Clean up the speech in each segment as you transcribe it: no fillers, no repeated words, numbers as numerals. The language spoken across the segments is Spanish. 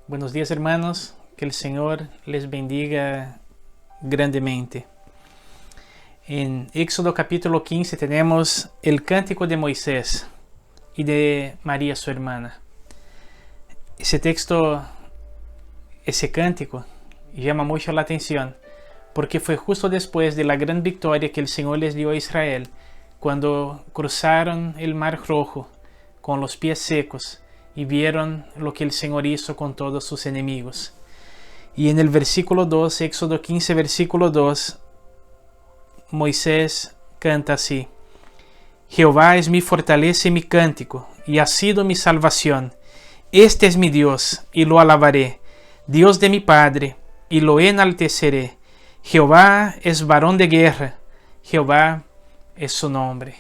Buenos días, hermanos, que el Señor les bendiga grandemente. En Éxodo capítulo 15 tenemos el cántico de Moisés y de María su hermana. Ese texto, ese cántico, llama mucho la atención porque fue justo después de la gran victoria que el Señor les dio a Israel cuando cruzaron el Mar Rojo con los pies secos y vieron lo que el Señor hizo con todos sus enemigos. Y en el versículo 2, Éxodo 15, versículo 2, Moisés canta así: Jehová es mi fortaleza y mi cántico, y ha sido mi salvación. Este es mi Dios, y lo alabaré, Dios de mi Padre, y lo enalteceré. Jehová es varón de guerra, Jehová es su nombre.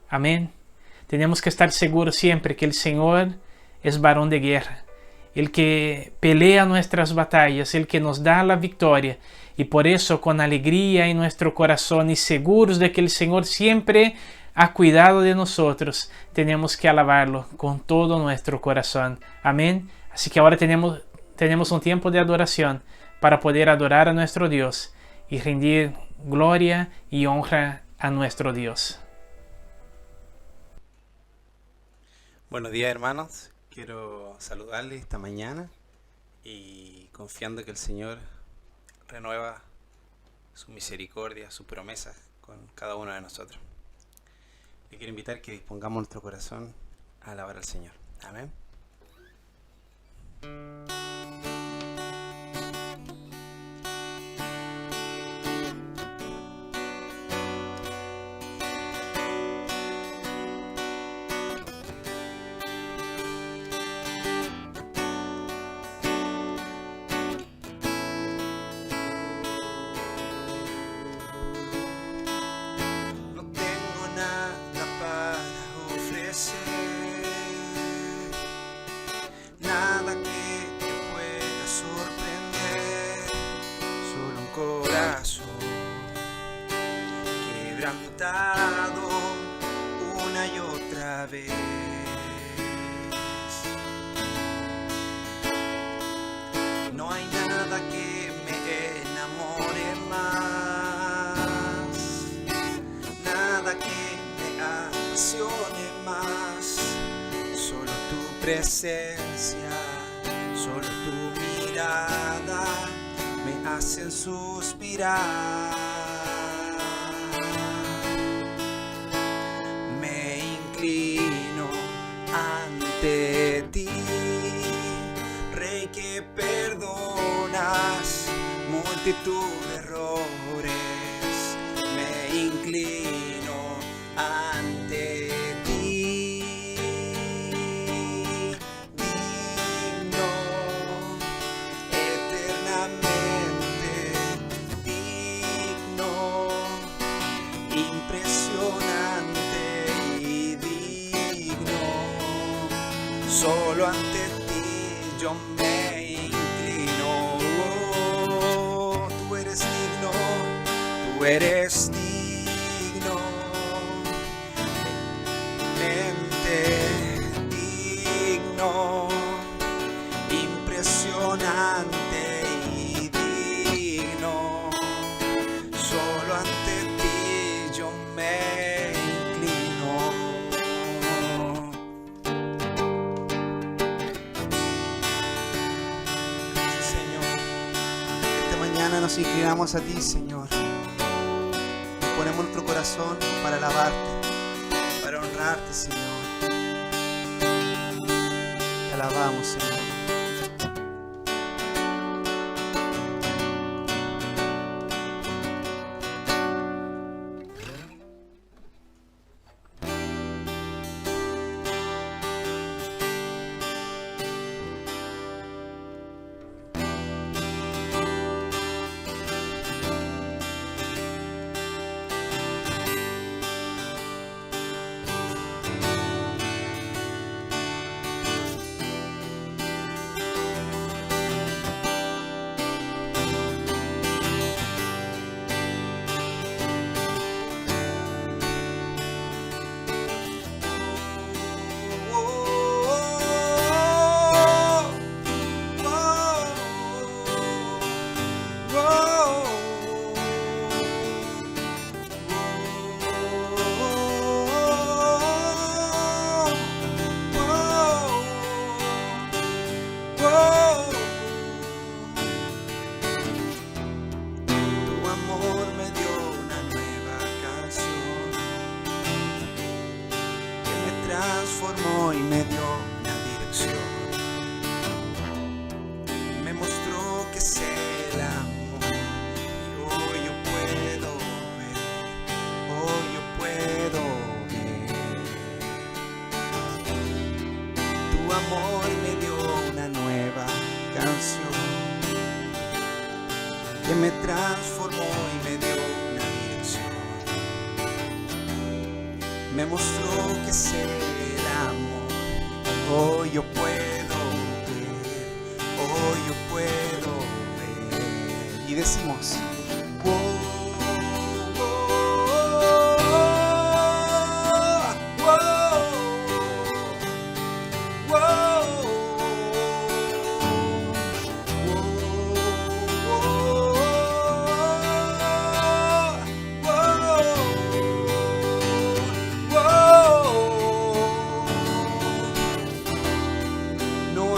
Amén. Tenemos que estar seguros siempre que el Señor es varón de guerra, el que pelea nuestras batallas, el que nos da la victoria, y por eso con alegría en nuestro corazón y seguros de que el Señor siempre ha cuidado de nosotros, tenemos que alabarlo con todo nuestro corazón. Amén. Así que ahora tenemos un tiempo de adoración para poder adorar a nuestro Dios y rendir gloria y honra a nuestro Dios. Buenos días, hermanos. Quiero saludarles esta mañana y confiando que el Señor renueva su misericordia, su promesa con cada uno de nosotros. Le quiero invitar que dispongamos nuestro corazón a alabar al Señor. Amén. Nada que te pueda sorprender, solo un corazón quebrantado una y otra vez. No hay nada que me enamore más, nada que me apasione más. Solo tu presencia, solo tu mirada me hacen suspirar. Me inclino ante ti, Rey que perdonas multitud de errores. Me inclino ante ti. Solo ante ti yo me inclino. Oh, tú eres digno, tú eres digno, digno, impresionante y digno. Solo ante ti yo me inclino. mañana nos inclinamos a ti, Señor. Y ponemos nuestro corazón para alabarte, para honrarte, Señor. Te alabamos, Señor. Transformó y me dio una dirección. Me mostró que es el amor. Y hoy yo puedo ver, hoy yo puedo ver. Tu amor me dio una nueva canción que me transformó y me dio una dirección. Me mostró que es el amor. Hoy yo puedo ver, hoy yo puedo ver. Y decimos, oh, oh, oh, oh,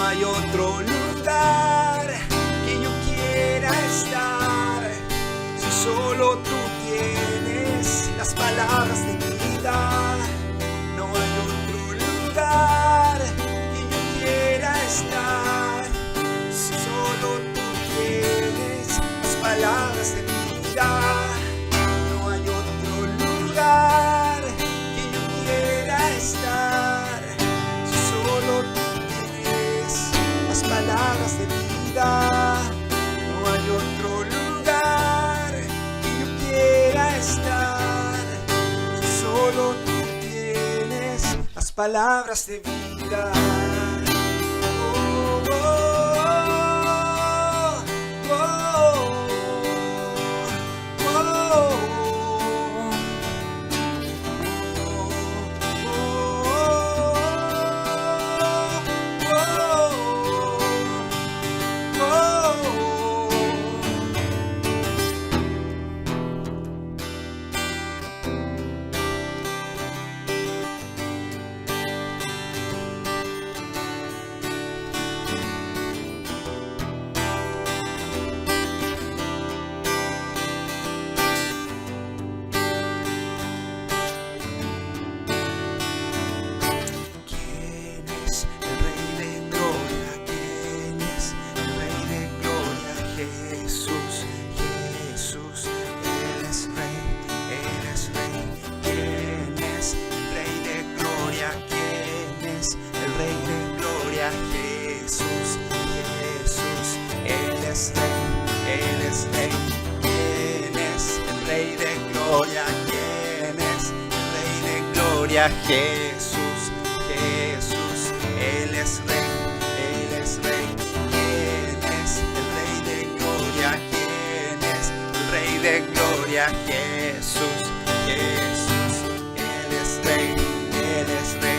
hay otro lugar que yo quiera estar, si solo tú tienes las palabras de vida. No hay otro lugar que yo quiera estar, si solo tú tienes las palabras de vida. No hay otro lugar que yo quiera estar, si solo tú palabras de vida. No hay otro lugar que yo quiera estar, si solo tú tienes las palabras de vida. Jesús, Jesús, Él es Rey, Él es Rey. ¿Quién es el Rey de Gloria? ¿Quién es el Rey de Gloria? Jesús, Jesús, Él es Rey, Él es Rey.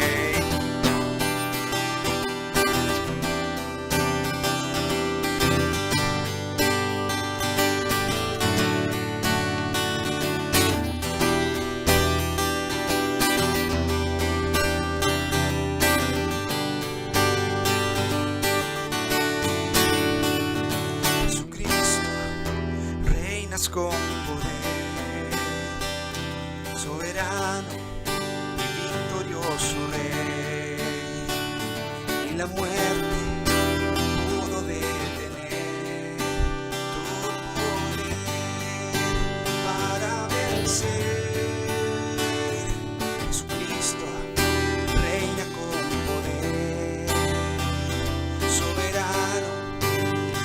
reinas con poder, soberano y victorioso Rey, y la muerte pudo detener tu poder para vencer. Jesucristo reina con poder, soberano,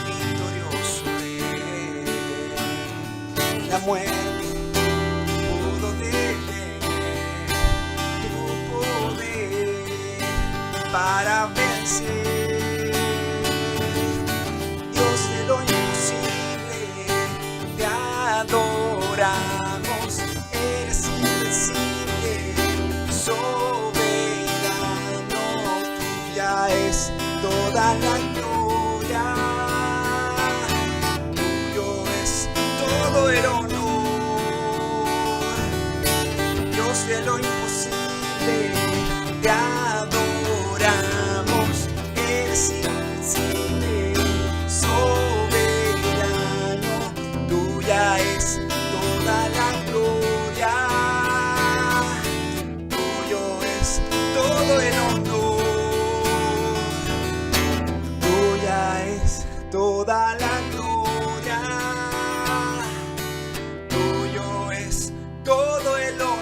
victorioso Rey. La muerte pudo detener tu poder para vencer. Dios de lo imposible, te adoramos. Eres invencible, soberano, tuya es toda la gloria, tuyo es todo el honor. Dios de lo imposible, te adoramos. Eres invencible, soberano, tuya es toda la gloria, tuyo es todo el honor, tuya es toda la gloria, tuyo es todo el honor.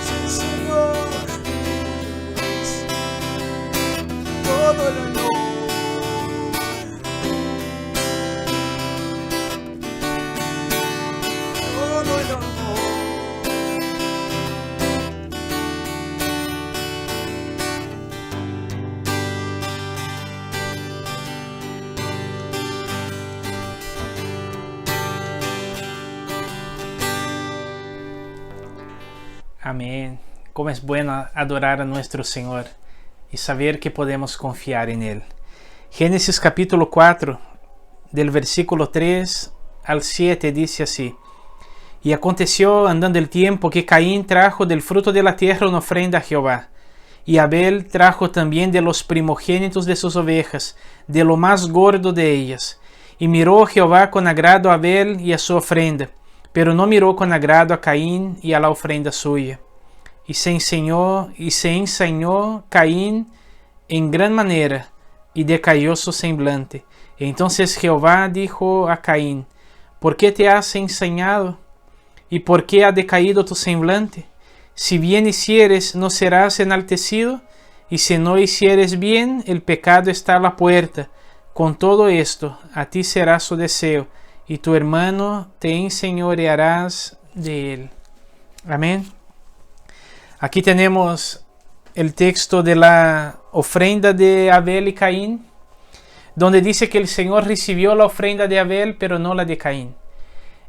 Sí, Señor, es todo el honor, todo el honor. Amén. Como es bueno adorar a nuestro Señor y saber que podemos confiar en Él. Génesis capítulo 4, del versículo 3 al 7, dice así: Y aconteció andando el tiempo que Caín trajo del fruto de la tierra una ofrenda a Jehová, y Abel trajo también de los primogénitos de sus ovejas, de lo más gordo de ellas. Y miró Jehová con agrado a Abel y a su ofrenda, pero no miró con agrado a Caín y a la ofrenda suya. Y se ensañó Caín en gran manera, y decayó su semblante. Entonces Jehová dijo a Caín: ¿Por qué te has ensañado? ¿Y por qué ha decaído tu semblante? Si bien hicieres, ¿no serás enaltecido? Y si no hicieres bien, el pecado está a la puerta. Con todo esto, a ti será su deseo, y tu hermano te enseñorearás de él. Amén. Aquí tenemos el texto de la ofrenda de Abel y Caín, donde dice que el Señor recibió la ofrenda de Abel, pero no la de Caín.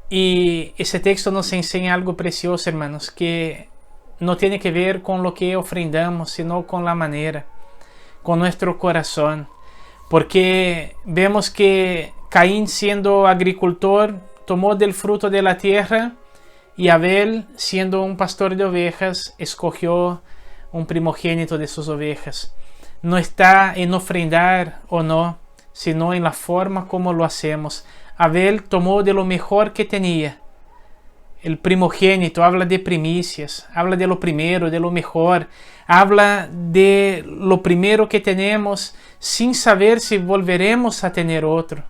Y ese texto nos enseña algo precioso, hermanos, que no tiene que ver con lo que ofrendamos, sino con la manera, con nuestro corazón. Porque vemos que Caín, siendo agricultor, tomó del fruto de la tierra, y Abel, siendo un pastor de ovejas, escogió un primogénito de sus ovejas. No está en ofrendar o no, sino en la forma como lo hacemos. Abel tomó de lo mejor que tenía. El primogénito habla de primicias, habla de lo primero, de lo mejor, habla de lo primero que tenemos sin saber si volveremos a tener otro.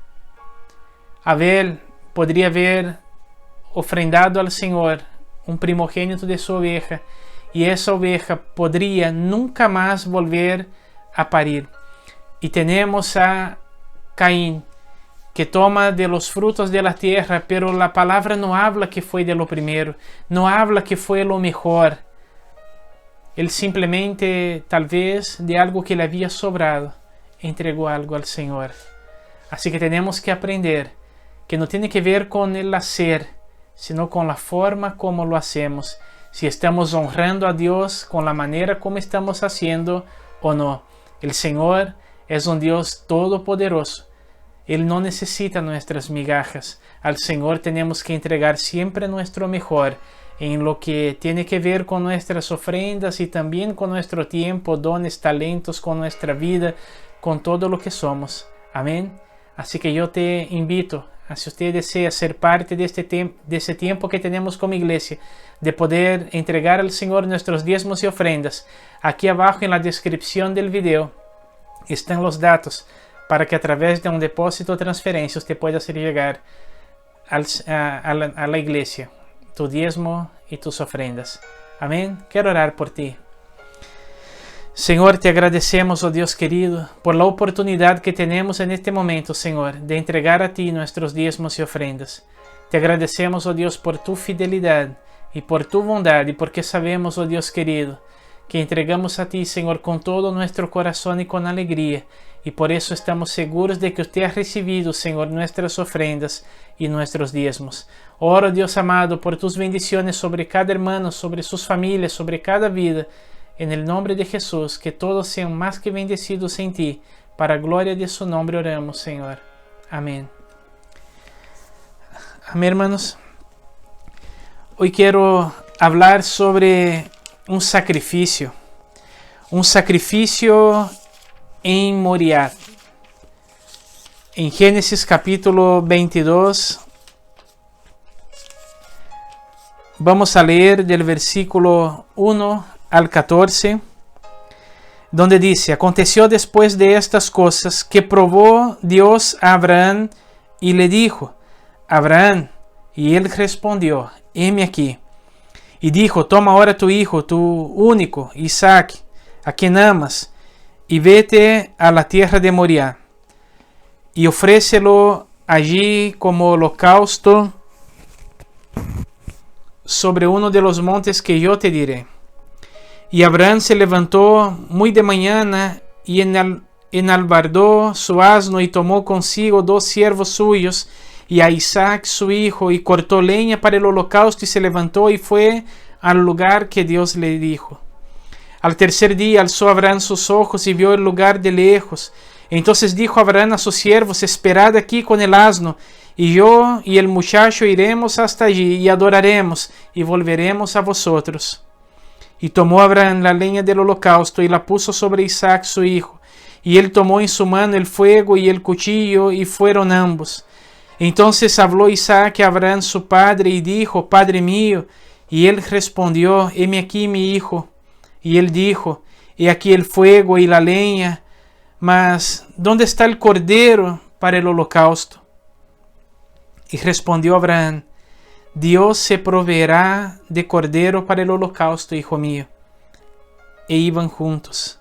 Abel podría haber ofrendado al Señor un primogénito de su oveja, y esa oveja podría nunca más volver a parir. Y tenemos a Caín, que toma de los frutos de la tierra, pero la palabra no habla que fue de lo primero, no habla que fue lo mejor. Él simplemente, tal vez, de algo que le había sobrado, entregó algo al Señor. Así que tenemos que aprender que no tiene que ver con el hacer, sino con la forma como lo hacemos. Si estamos honrando a Dios con la manera como estamos haciendo o no. El Señor es un Dios todopoderoso. Él no necesita nuestras migajas. Al Señor tenemos que entregar siempre nuestro mejor. en lo que tiene que ver con nuestras ofrendas y también con nuestro tiempo, dones, talentos, con nuestra vida, con todo lo que somos. Amén. Así que yo te invito, si usted desea ser parte de ese tiempo que tenemos como iglesia, de poder entregar al Señor nuestros diezmos y ofrendas, aquí abajo en la descripción del video están los datos para que a través de un depósito o transferencia usted pueda hacer llegar a la iglesia tu diezmo y tus ofrendas. Amén. Quiero orar por ti. Señor, te agradecemos, oh Dios querido, por la oportunidad que tenemos en este momento, Señor, de entregar a ti nuestros diezmos y ofrendas. Te agradecemos, oh Dios, por tu fidelidad y por tu bondad, y porque sabemos, oh Dios querido, que entregamos a ti, Señor, con todo nuestro corazón y con alegría, y por eso estamos seguros de que usted ha recibido, Señor, nuestras ofrendas y nuestros diezmos. Oro, Dios amado, por tus bendiciones sobre cada hermano, sobre sus familias, sobre cada vida. En el nombre de Jesús, que todos sean más que bendecidos en ti. Para gloria de su nombre oramos, Señor. Amén. Amén, hermanos. Hoy quiero hablar sobre un sacrificio en Moriah. En Génesis capítulo 22, vamos a leer del versículo 1 al 14, donde dice: aconteció después de estas cosas que probó Dios a Abraham y le dijo: Abraham, y él respondió: heme aquí. Y dijo: toma ahora tu hijo, tu único, Isaac, a quien amas, y vete a la tierra de Moriah, y ofrécelo allí como holocausto sobre uno de los montes que yo te diré. Y Abraham se levantó muy de mañana y enalbardó su asno y tomó consigo 2 siervos suyos y a Isaac su hijo, y cortó leña para el holocausto y se levantó y fue al lugar que Dios le dijo. Al tercer día alzó Abraham sus ojos y vio el lugar de lejos. Entonces dijo Abraham a sus siervos: esperad aquí con el asno, y yo y el muchacho iremos hasta allí y adoraremos y volveremos a vosotros. Y tomó Abraham la leña del holocausto y la puso sobre Isaac su hijo. Y él tomó en su mano el fuego y el cuchillo, y fueron ambos. Entonces habló Isaac a Abraham su padre y dijo: Padre mío. Y él respondió: heme aquí mi hijo. Y él dijo: he aquí el fuego y la leña, mas ¿dónde está el cordero para el holocausto? Y respondió Abraham: Dios se proveerá de cordero para el holocausto, hijo mío. E iban juntos.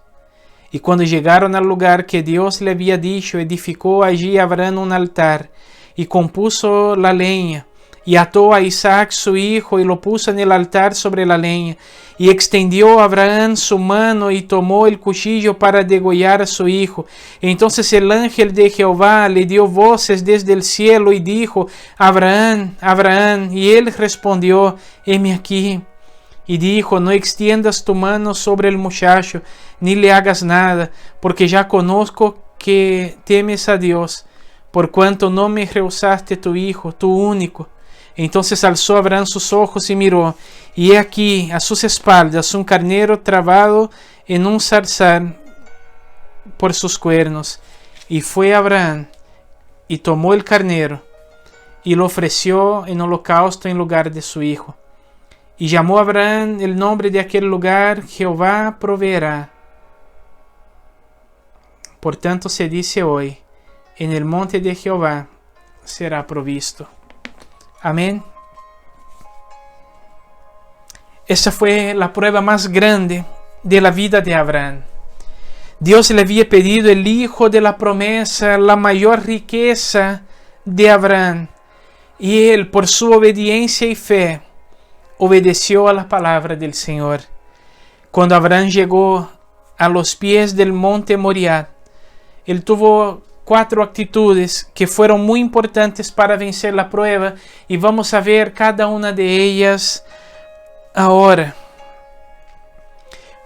Y cuando llegaron al lugar que Dios le había dicho, edificó allí Abraham un altar, y compuso la leña, y ató a Isaac su hijo, y lo puso en el altar sobre la leña. Y extendió Abraham su mano, y tomó el cuchillo para degollar a su hijo. Entonces el ángel de Jehová le dio voces desde el cielo, y dijo: Abraham, Abraham. Y él respondió: heme aquí. Y dijo: no extiendas tu mano sobre el muchacho, ni le hagas nada, porque ya conozco que temes a Dios, por cuanto no me rehusaste tu hijo, tu único. Entonces alzó Abraham sus ojos y miró, y he aquí a sus espaldas un carnero trabado en un zarzal por sus cuernos. Y fue Abraham y tomó el carnero y lo ofreció en holocausto en lugar de su hijo. Y llamó Abraham el nombre de aquel lugar: Jehová proveerá. Por tanto se dice hoy: en el monte de Jehová será provisto. Amén. Esa fue la prueba más grande de la vida de Abraham. Dios le había pedido el hijo de la promesa, la mayor riqueza de Abraham. Y él, por su obediencia y fe, obedeció a la palabra del Señor. Cuando Abraham llegó a los pies del monte Moriah, él tuvo 4 actitudes que fueron muy importantes para vencer la prueba, y vamos a ver cada una de ellas ahora.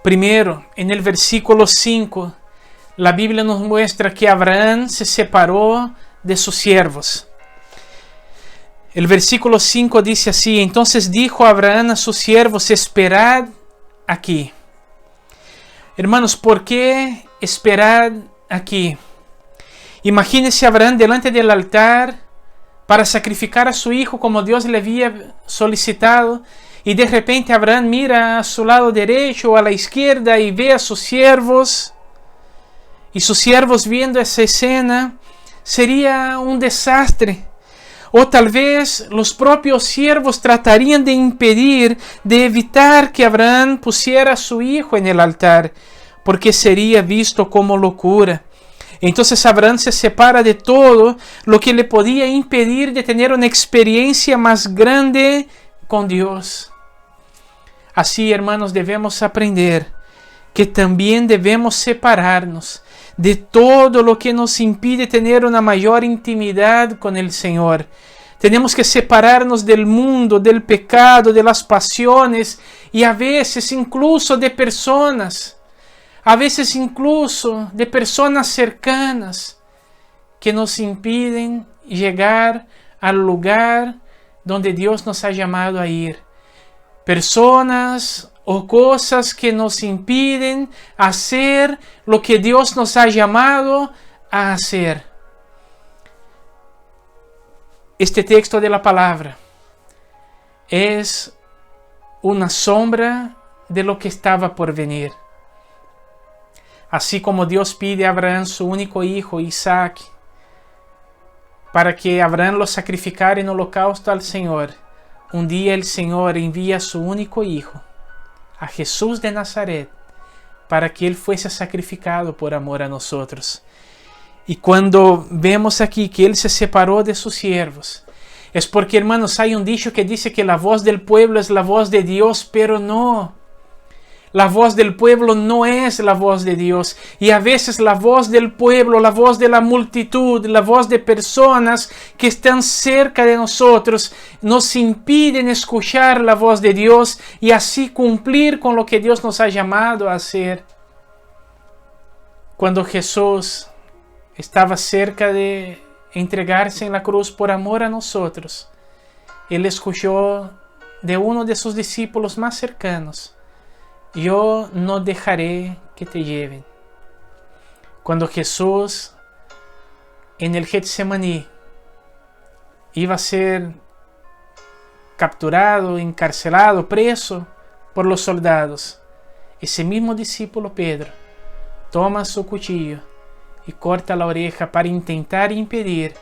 Primero, en el versículo 5, la Biblia nos muestra que Abraham se separó de sus siervos. El versículo 5 dice así: entonces dijo Abraham a sus siervos, esperad aquí. Hermanos, ¿por qué esperar aquí? Imagínense Abraham delante del altar para sacrificar a su hijo como Dios le había solicitado, y de repente Abraham mira a su lado derecho o a la izquierda y ve a sus siervos, y sus siervos viendo esa escena. Sería un desastre. O tal vez los propios siervos tratarían de impedir, de evitar que Abraham pusiera a su hijo en el altar, porque sería visto como locura. Entonces Abraham se separa de todo lo que le podía impedir de tener una experiencia más grande con Dios. Así, hermanos, debemos aprender que también debemos separarnos de todo lo que nos impide tener una mayor intimidad con el Señor. Tenemos que separarnos del mundo, del pecado, de las pasiones y a veces incluso de personas. A veces incluso de personas cercanas que nos impiden llegar al lugar donde Dios nos ha llamado a ir. Personas o cosas que nos impiden hacer lo que Dios nos ha llamado a hacer. Este texto de la palabra es una sombra de lo que estaba por venir. Así como Dios pide a Abraham su único hijo, Isaac, para que Abraham lo sacrificara en holocausto al Señor, un día el Señor envía a su único hijo, a Jesús de Nazaret, para que Él fuese sacrificado por amor a nosotros. Y cuando vemos aquí que Él se separó de sus siervos, es porque, hermanos, hay un dicho que dice que la voz del pueblo es la voz de Dios, pero no. La voz del pueblo no es la voz de Dios. Y a veces la voz del pueblo, la voz de la multitud, la voz de personas que están cerca de nosotros, nos impiden escuchar la voz de Dios y así cumplir con lo que Dios nos ha llamado a hacer. Cuando Jesús estaba cerca de entregarse en la cruz por amor a nosotros, Él escuchó de uno de sus discípulos más cercanos: yo no dejaré que te lleven. Cuando Jesús en el Getsemaní iba a ser capturado, encarcelado, preso por los soldados, ese mismo discípulo Pedro toma su cuchillo y corta la oreja para intentar impedir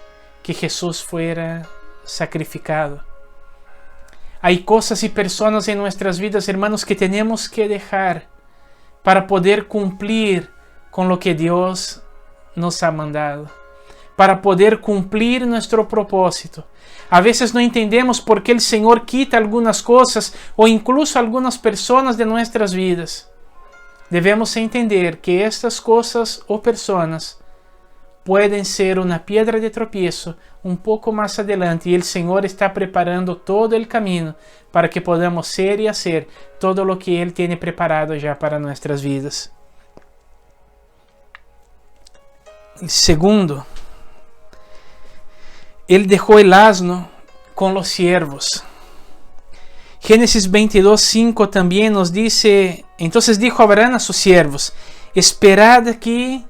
que Jesús fuera sacrificado. Hay cosas y personas en nuestras vidas, hermanos, que tenemos que dejar para poder cumplir con lo que Dios nos ha mandado, para poder cumplir nuestro propósito. A veces no entendemos por qué el Señor quita algunas cosas o incluso algunas personas de nuestras vidas. Debemos entender que estas cosas o personas pueden ser una piedra de tropiezo un poco más adelante, y el Señor está preparando todo el camino para que podamos ser y hacer todo lo que Él tiene preparado ya para nuestras vidas. Segundo, Él dejó el asno con los siervos. Génesis 22:5 también nos dice: entonces dijo Abraham a sus siervos, esperad aquí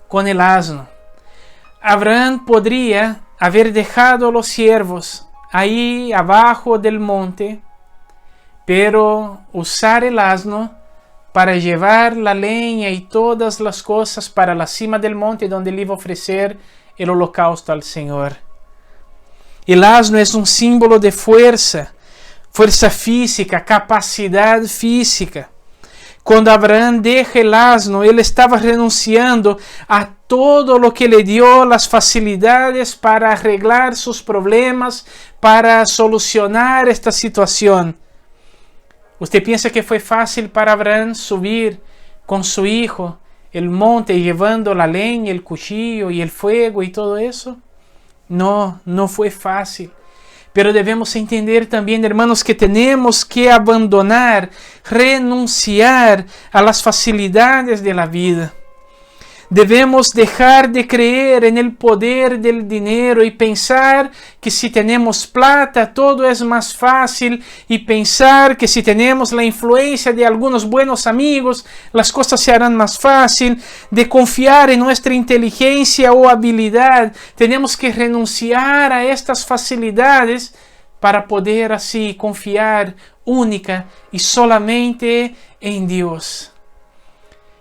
con el asno. Abraham podría haber dejado a los siervos ahí abajo del monte, pero usar el asno para llevar la leña y todas las cosas para la cima del monte donde él iba a ofrecer el holocausto al Señor. El asno es un símbolo de fuerza física, capacidad física. Cuando Abraham deja el asno, él estaba renunciando a todo lo que le dio las facilidades para arreglar sus problemas, para solucionar esta situación. ¿Usted piensa que fue fácil para Abraham subir con su hijo el monte llevando la leña, el cuchillo y el fuego y todo eso? No, no fue fácil. Pero debemos entender también, hermanos, que tenemos que abandonar, renunciar a las facilidades de la vida. Debemos dejar de creer en el poder del dinero y pensar que si tenemos plata todo es más fácil, y pensar que si tenemos la influencia de algunos buenos amigos las cosas se harán más fácil, de confiar en nuestra inteligencia o habilidad. Tenemos que renunciar a estas facilidades para poder así confiar única y solamente en Dios.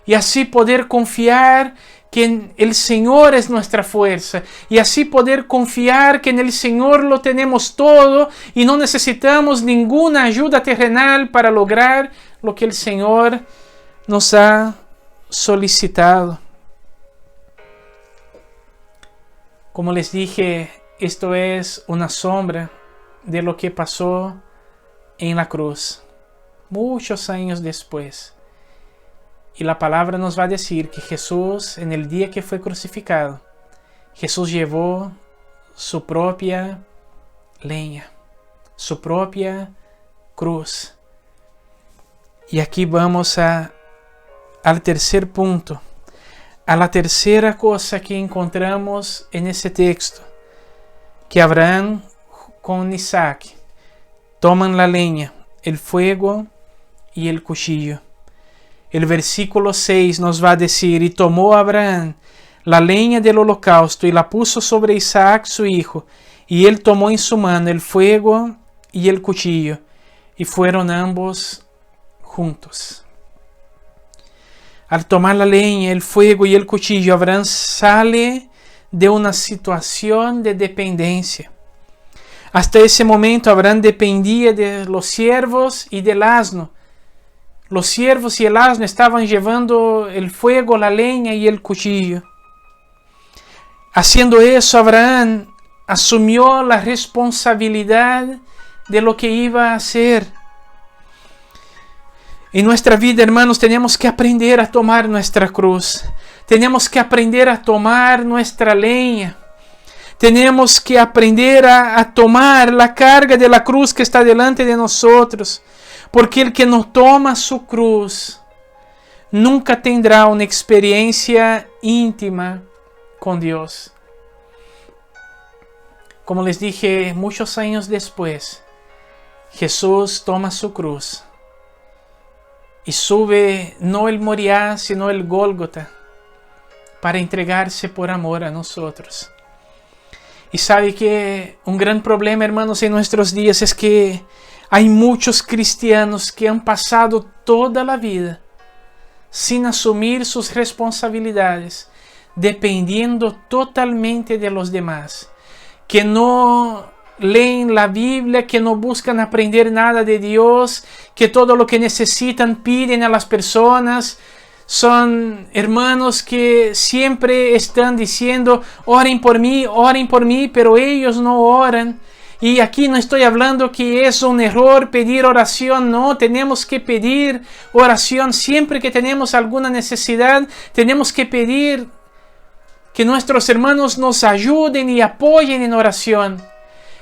Y así poder confiar que el Señor es nuestra fuerza. Y así poder confiar que en el Señor lo tenemos todo y no necesitamos ninguna ayuda terrenal para lograr lo que el Señor nos ha solicitado. Como les dije, esto es una sombra de lo que pasó en la cruz, muchos años después. Y la palabra nos va a decir que Jesús, en el día que fue crucificado, Jesús llevó su propia leña, su propia cruz. Y aquí vamos al tercer punto, a la tercera cosa que encontramos en ese texto, que Abraham con Isaac toman la leña, el fuego y el cuchillo. El versículo 6 nos va a decir: y tomó Abraham la leña del holocausto y la puso sobre Isaac su hijo, y él tomó en su mano el fuego y el cuchillo, y fueron ambos juntos. Al tomar la leña, el fuego y el cuchillo, Abraham sale de una situación de dependencia. Hasta ese momento Abraham dependía de los siervos y del asno. Los siervos y el asno estaban llevando el fuego, la leña y el cuchillo. Haciendo eso, Abraham asumió la responsabilidad de lo que iba a hacer. En nuestra vida, hermanos, tenemos que aprender a tomar nuestra cruz. Tenemos que aprender a tomar nuestra leña. Tenemos que aprender a tomar la carga de la cruz que está delante de nosotros. Porque el que no toma su cruz nunca tendrá una experiencia íntima con Dios. Como les dije, muchos años después, Jesús toma su cruz y sube no el Moriah, sino el Gólgota, para entregarse por amor a nosotros. Y sabe que un gran problema, hermanos, en nuestros días es que hay muchos cristianos que han pasado toda la vida sin asumir sus responsabilidades, dependiendo totalmente de los demás, que no leen la Biblia, que no buscan aprender nada de Dios, que todo lo que necesitan piden a las personas. Son hermanos que siempre están diciendo: oren por mí, pero ellos no oran. Y aquí no estoy hablando que es un error pedir oración, no, tenemos que pedir oración siempre que tenemos alguna necesidad. Tenemos que pedir que nuestros hermanos nos ayuden y apoyen en oración.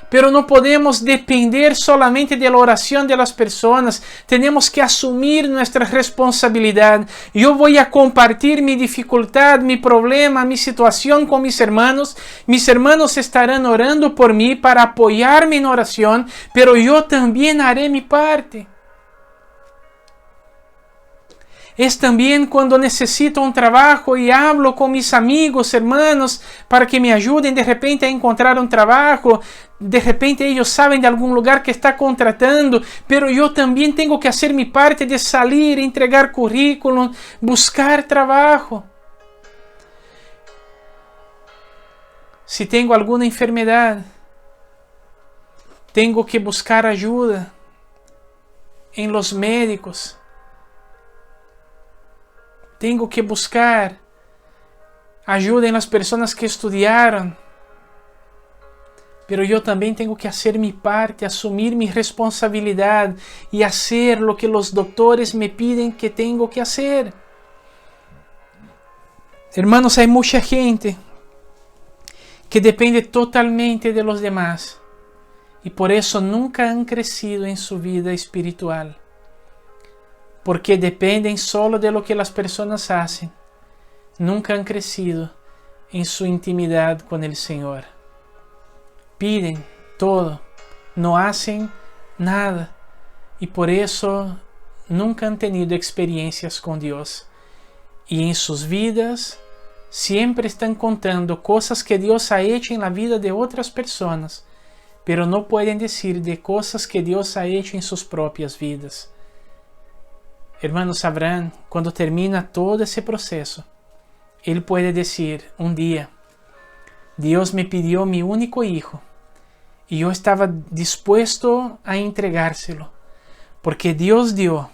Pero no podemos depender solamente de la oración de las personas. Tenemos que asumir nuestra responsabilidad. Yo voy a compartir mi dificultad, mi problema, mi situación con mis hermanos. Mis hermanos estarán orando por mí para apoyarme en oración, pero yo también haré mi parte. Es también cuando necesito un trabajo y hablo con mis amigos, hermanos, para que me ayuden de repente a encontrar un trabajo. De repente ellos saben de algún lugar que está contratando, pero yo también tengo que hacer mi parte de salir, entregar currículum, buscar trabajo. Si tengo alguna enfermedad, tengo que buscar ayuda en los médicos. Tengo que buscar ayuda en las personas que estudiaron. Pero yo también tengo que hacer mi parte, asumir mi responsabilidad y hacer lo que los doctores me piden que tengo que hacer. Hermanos, hay mucha gente que depende totalmente de los demás y por eso nunca han crecido en su vida espiritual. Porque dependen solo de lo que las personas hacen, nunca han crecido en su intimidad con el Señor. Piden todo, no hacen nada y por eso nunca han tenido experiencias con Dios. Y en sus vidas siempre están contando cosas que Dios ha hecho en la vida de otras personas, pero no pueden decir de cosas que Dios ha hecho en sus propias vidas. Hermanos, Abraham, cuando termina todo ese proceso, él puede decir un día: Dios me pidió mi único hijo y yo estaba dispuesto a entregárselo, porque Dios dio,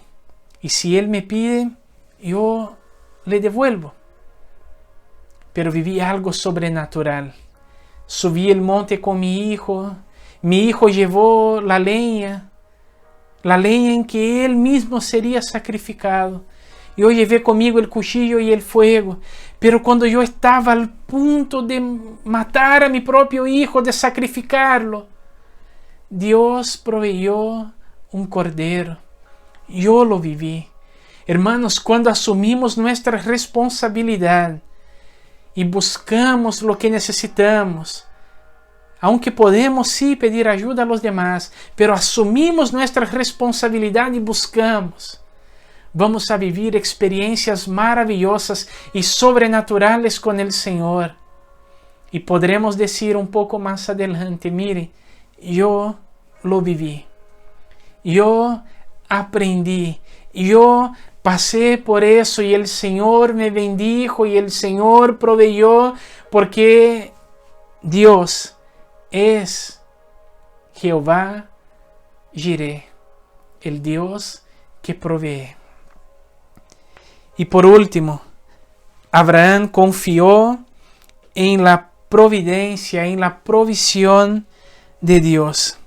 y si Él me pide, yo le devuelvo. Pero viví algo sobrenatural. Subí el monte con mi hijo llevó la leña en que Él mismo sería sacrificado. Yo llevé conmigo el cuchillo y el fuego, pero cuando yo estaba al punto de matar a mi propio hijo, de sacrificarlo, Dios proveyó un cordero. Yo lo viví. Hermanos, cuando asumimos nuestra responsabilidad y buscamos lo que necesitamos, aunque podemos sí pedir ayuda a los demás, pero asumimos nuestra responsabilidad y buscamos, vamos a vivir experiencias maravillosas y sobrenaturales con el Señor. Y podremos decir un poco más adelante: mire, yo lo viví, yo aprendí, yo pasé por eso y el Señor me bendijo y el Señor proveyó, porque Dios es Jehová Jireh, el Dios que provee. Y por último, Abraham confió en la providencia, en la provisión de Dios.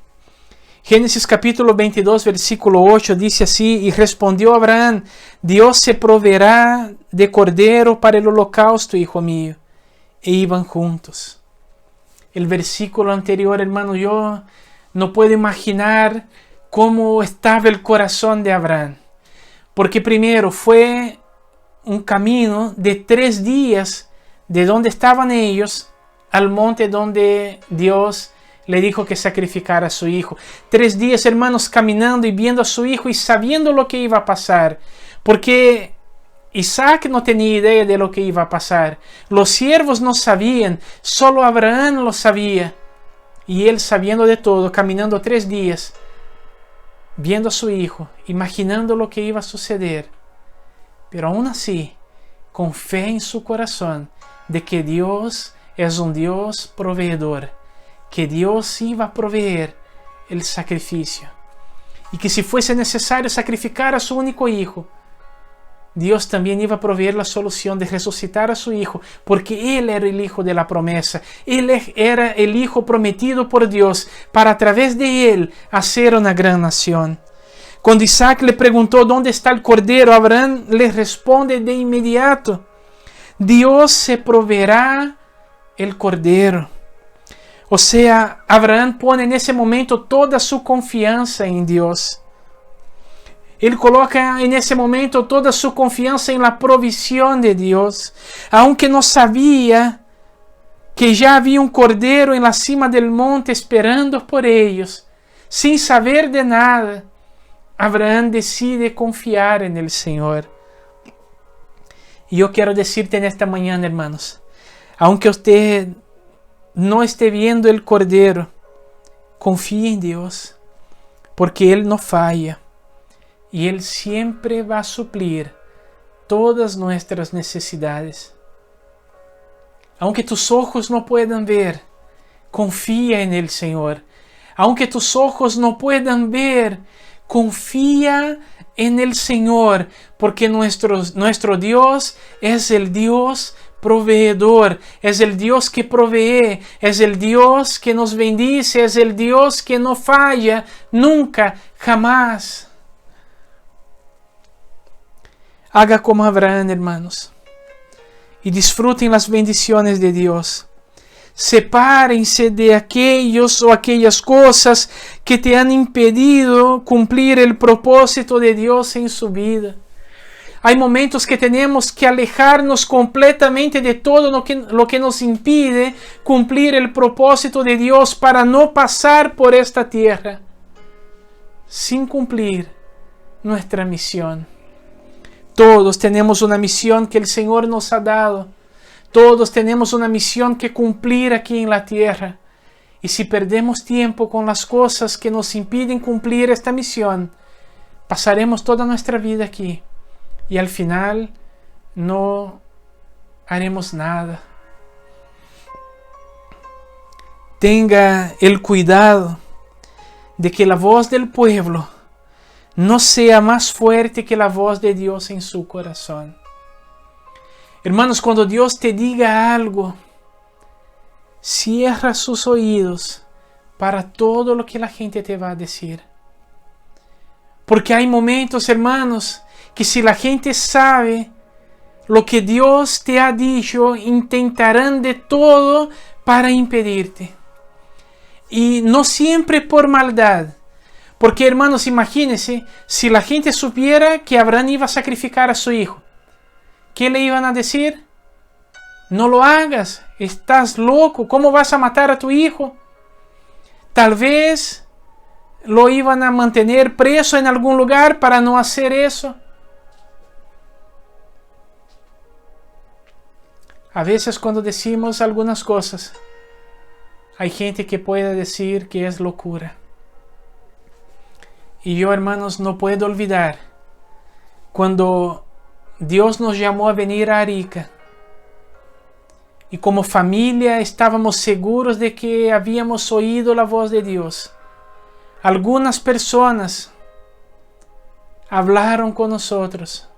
Génesis capítulo 22, versículo 8 dice así: y respondió Abraham: Dios se proveerá de cordero para el holocausto, hijo mío. E iban juntos. El versículo anterior, hermano, yo no puedo imaginar cómo estaba el corazón de Abraham. Porque primero fue un camino de 3 días de donde estaban ellos al monte donde Dios le dijo que sacrificara a su hijo. 3 días, hermanos, caminando y viendo a su hijo y sabiendo lo que iba a pasar. Porque Isaac no tenía idea de lo que iba a pasar. Los siervos no sabían, solo Abraham lo sabía. Y él, sabiendo de todo, caminando 3 días, viendo a su hijo, imaginando lo que iba a suceder. Pero aún así, con fe en su corazón de que Dios es un Dios proveedor, que Dios iba a proveer el sacrificio, y que si fuese necesario sacrificar a su único hijo, Dios también iba a proveer la solución de resucitar a su hijo, porque Él era el hijo de la promesa. Él era el hijo prometido por Dios para a través de Él hacer una gran nación. Cuando Isaac le preguntó dónde está el cordero, Abraham le responde de inmediato: Dios se proveerá el cordero. O sea, Abraham pone en ese momento toda su confianza en Dios. Él coloca en ese momento toda su confianza en la provisión de Dios. Aunque no sabía que ya había un cordero en la cima del monte esperando por ellos, sin saber de nada, Abraham decide confiar en el Señor. Y yo quiero decirte en esta mañana, hermanos, aunque usted no esté viendo el cordero, confíe en Dios, porque Él no falla. Y Él siempre va a suplir todas nuestras necesidades. Aunque tus ojos no puedan ver, confía en el Señor. Aunque tus ojos no puedan ver, confía en el Señor, porque nuestro Dios es el Dios proveedor, es el Dios que provee, es el Dios que nos bendice, es el Dios que no falla nunca, jamás. Haga como Abraham, hermanos, y disfruten las bendiciones de Dios. Sepárense de aquellos o aquellas cosas que te han impedido cumplir el propósito de Dios en su vida. Hay momentos que tenemos que alejarnos completamente de todo lo que nos impide cumplir el propósito de Dios para no pasar por esta tierra sin cumplir nuestra misión. Todos tenemos una misión que el Señor nos ha dado. Todos tenemos una misión que cumplir aquí en la tierra. Y si perdemos tiempo con las cosas que nos impiden cumplir esta misión, pasaremos toda nuestra vida aquí y al final no haremos nada. Tenga el cuidado de que la voz del pueblo no sea más fuerte que la voz de Dios en su corazón. Hermanos, cuando Dios te diga algo, cierra sus oídos para todo lo que la gente te va a decir. Porque hay momentos, hermanos, que si la gente sabe lo que Dios te ha dicho, intentarán de todo para impedirte. Y no siempre por maldad. Porque, hermanos, imagínense, si la gente supiera que Abraham iba a sacrificar a su hijo, ¿qué le iban a decir? No lo hagas, estás loco, ¿cómo vas a matar a tu hijo? Tal vez lo iban a mantener preso en algún lugar para no hacer eso. A veces cuando decimos algunas cosas, hay gente que puede decir que es locura. Y yo, hermanos, no puedo olvidar cuando Dios nos llamó a venir a Arica. Y como familia estábamos seguros de que habíamos oído la voz de Dios. Algunas personas hablaron con nosotros.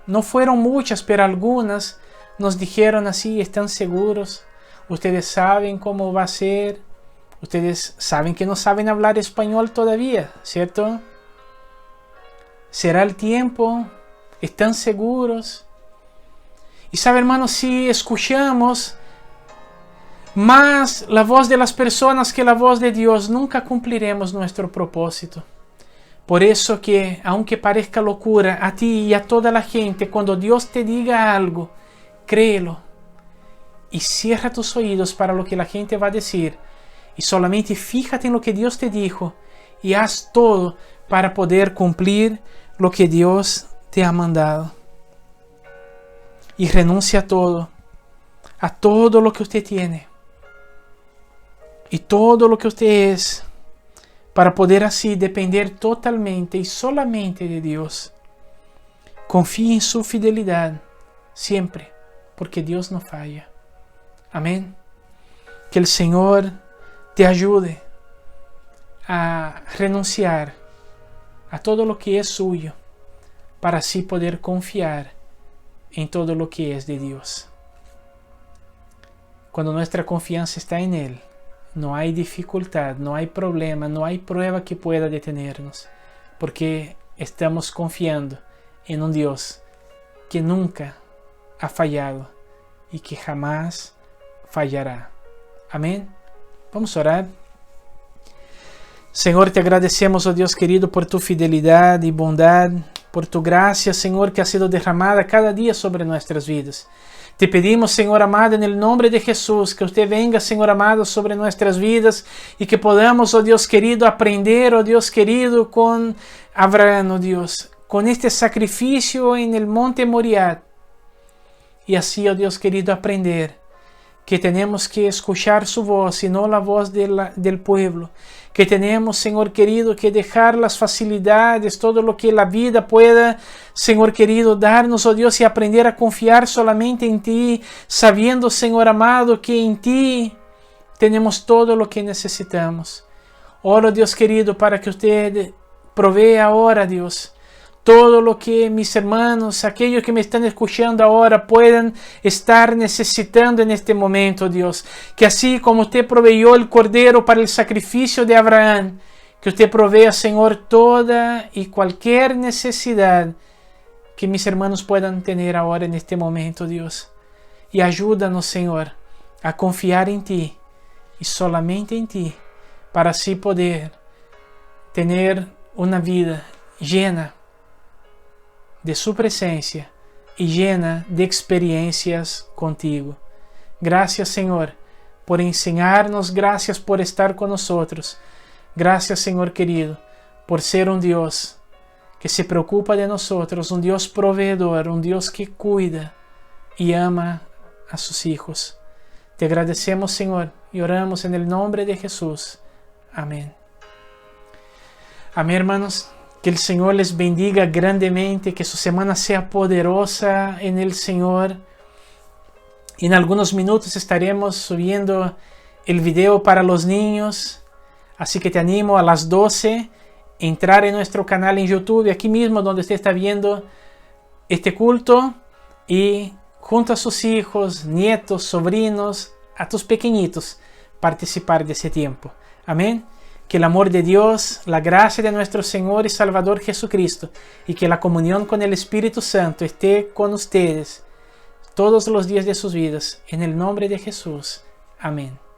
No fueron muchas, pero algunas nos dijeron así: ¿están seguros? Ustedes saben cómo va a ser. Ustedes saben que no saben hablar español todavía, ¿cierto? ¿Será el tiempo? ¿Están seguros? Y sabe, hermanos, si escuchamos más la voz de las personas que la voz de Dios, nunca cumpliremos nuestro propósito. Por eso que, aunque parezca locura a ti y a toda la gente, cuando Dios te diga algo, créelo y cierra tus oídos para lo que la gente va a decir. Y solamente fíjate en lo que Dios te dijo y haz todo para poder cumplir lo que Dios te ha mandado. Y renuncia a todo lo que usted tiene y todo lo que usted es, para poder así depender totalmente y solamente de Dios. Confíe en su fidelidad siempre, porque Dios no falla. Amén. Que el Señor te ayude a renunciar a todo lo que es suyo, para así poder confiar en todo lo que es de Dios. Cuando nuestra confianza está en Él, no hay dificultad, no hay problema, no hay prueba que pueda detenernos, porque estamos confiando en un Dios que nunca ha fallado y que jamás fallará. Amén. Vamos a orar. Señor, te agradecemos, oh Dios querido, por tu fidelidad y bondad, por tu gracia, Señor, que ha sido derramada cada día sobre nuestras vidas. Te pedimos, Señor amado, en el nombre de Jesús, que usted venga, Señor amado, sobre nuestras vidas y que podamos, oh Dios querido, aprender, oh Dios querido, con Abraham, oh Dios, con este sacrificio en el monte Moriah. Y así, oh Dios querido, aprender que tenemos que escuchar su voz y no la voz del pueblo. Que tenemos, Señor querido, que dejar las facilidades, todo lo que la vida pueda, Señor querido, darnos, oh Dios, y aprender a confiar solamente en ti, sabiendo, Señor amado, que en ti tenemos todo lo que necesitamos. Oro, Dios querido, para que usted provea ahora, Dios, todo lo que mis hermanos, aquellos que me están escuchando ahora, puedan estar necesitando en este momento, Dios. Que así como usted proveyó el cordero para el sacrificio de Abraham, que usted provea, Señor, toda y cualquier necesidad que mis hermanos puedan tener ahora en este momento, Dios. Y ayúdanos, Señor, a confiar en ti y solamente en ti, para así poder tener una vida llena de su presencia y llena de experiencias contigo. Gracias, Señor, por enseñarnos, gracias por estar con nosotros. Gracias, Señor querido, por ser un Dios que se preocupa de nosotros, un Dios proveedor, un Dios que cuida y ama a sus hijos. Te agradecemos, Señor, y oramos en el nombre de Jesús. Amén. Amén, hermanos. Que el Señor les bendiga grandemente, que su semana sea poderosa en el Señor. En algunos minutos estaremos subiendo el video para los niños, así que te animo a las 12 a entrar en nuestro canal en YouTube, aquí mismo donde usted está viendo este culto, y junto a sus hijos, nietos, sobrinos, a tus pequeñitos, participar de ese tiempo. Amén. Que el amor de Dios, la gracia de nuestro Señor y Salvador Jesucristo y que la comunión con el Espíritu Santo esté con ustedes todos los días de sus vidas. En el nombre de Jesús. Amén.